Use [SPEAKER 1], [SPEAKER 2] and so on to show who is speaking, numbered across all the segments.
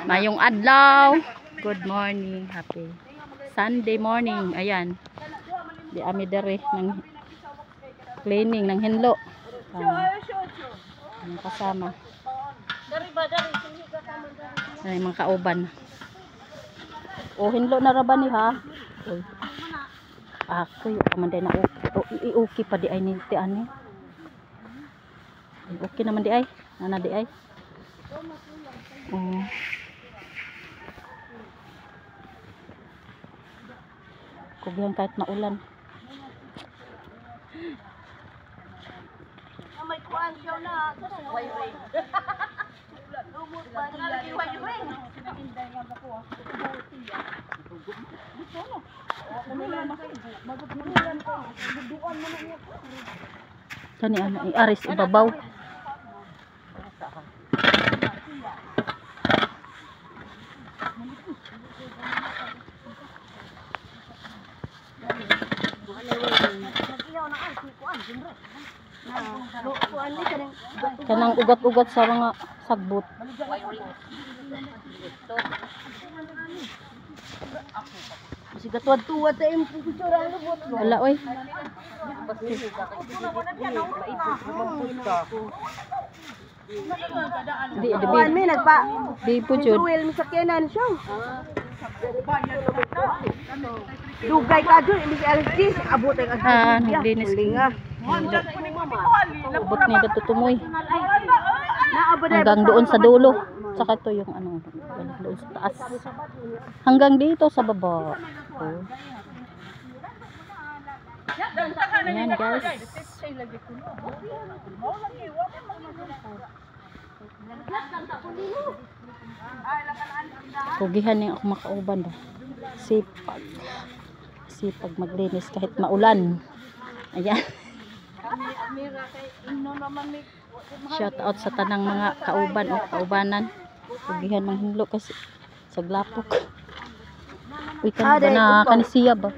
[SPEAKER 1] Mayong adlaw. Good morning. Happy Sunday morning. Ayan. Di ami dere ng cleaning ng hinlo. Ang kasama. Ay mga kauban. O hinlo na ra ba ni ha? Oy. Ako yung kamanday na okay pa di ay ni ti ani. Okay naman di ay. Nana di ay. Kubihan kahit maulan.
[SPEAKER 2] May kuan siya na. Way-way. Lumot ba na way-way? Sinaginday nga ba ko? Dito no. Magduduan ko. Magduduan mo na niya.
[SPEAKER 1] Kani ano iaris ibabaw. Kanang ugat-ugat sa mga sagbot.
[SPEAKER 2] Sige tuwad-tuwad ta imong picture ang lubot.
[SPEAKER 1] Wala oy. Di
[SPEAKER 2] Kuan mi nagpa.
[SPEAKER 1] Di po jud.
[SPEAKER 2] Duel mi sakyanan siya. Dugay ka jud imbis LG abot ang
[SPEAKER 1] naglinis
[SPEAKER 2] linga.
[SPEAKER 1] Ubot ni dito tumoy.
[SPEAKER 2] Naabot
[SPEAKER 1] Hanggang doon sa dulo. Saka to yung ano, doon sa taas. Hanggang dito sa baba. Ayan guys. Pugihan niya ako makauban ba. Sipag maglinis kahit maulan. Ayan. Shout out sa tanang mga kauban o kaubanan. Pugihan ng hinlo kasi sa glapok. Uy, kan ba na kanisiya ba?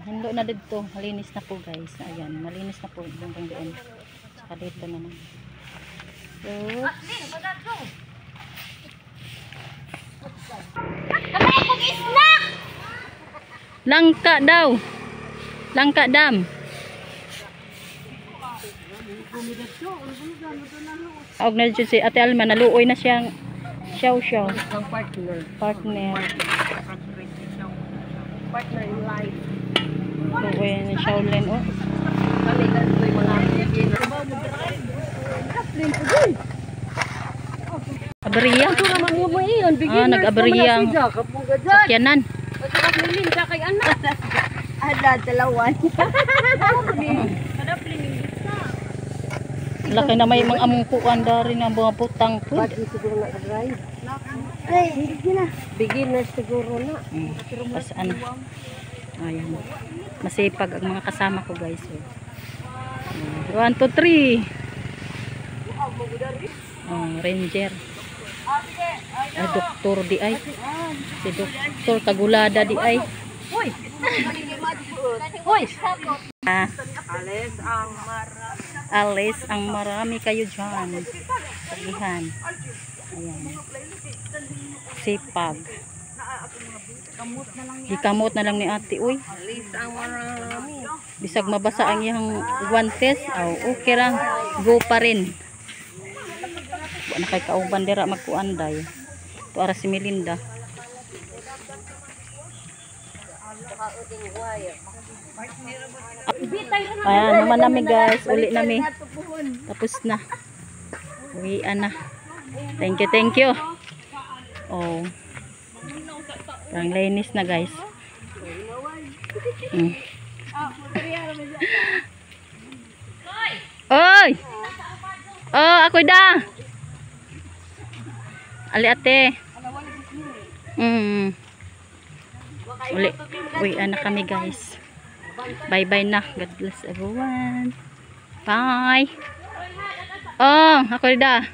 [SPEAKER 1] Hinlo na dito, malinis na po guys. Ayan, malinis na po hanggang doon. Saka dito naman. Langka daw. Langka dam. Og na jud si Ate Alma naluoy na siyang siyaw. Partner
[SPEAKER 2] in life.
[SPEAKER 1] Luoy ni Shaolin oh. Abriya. Nag-abriya. Sakyanan.
[SPEAKER 2] Ada dalawan.
[SPEAKER 1] Laki na may mga among kuan dari na mga putang po.
[SPEAKER 2] Siguro na ka-drive. Ay, hindi na. Beginner siguro na.
[SPEAKER 1] Pasaan. Ayan. Masipag ang mga kasama ko guys. 1, 2, 3. Ranger. Doktor di ay. Si Doktor Kagulada di ay.
[SPEAKER 2] Hoy.
[SPEAKER 1] Alis ang marami kayo dyan. Sabihan. Ayan. Sipag. Gikamot na lang ni ate. Uy.
[SPEAKER 2] Alis ang marami.
[SPEAKER 1] Bisag mabasa ang iyang guantes. Okay lang. Go pa rin. Buwan na kay kauban dira magkuanday. Ito ara si Melinda. Ayan naman namin guys. Uli namin. Tapos na. Uwian na. Thank you. Oh. Parang linis na guys. Oy! Oh, ako da. Ali ate. Uli na kami guys. Bye-bye na. God bless everyone. Bye. Oh, ako rin da.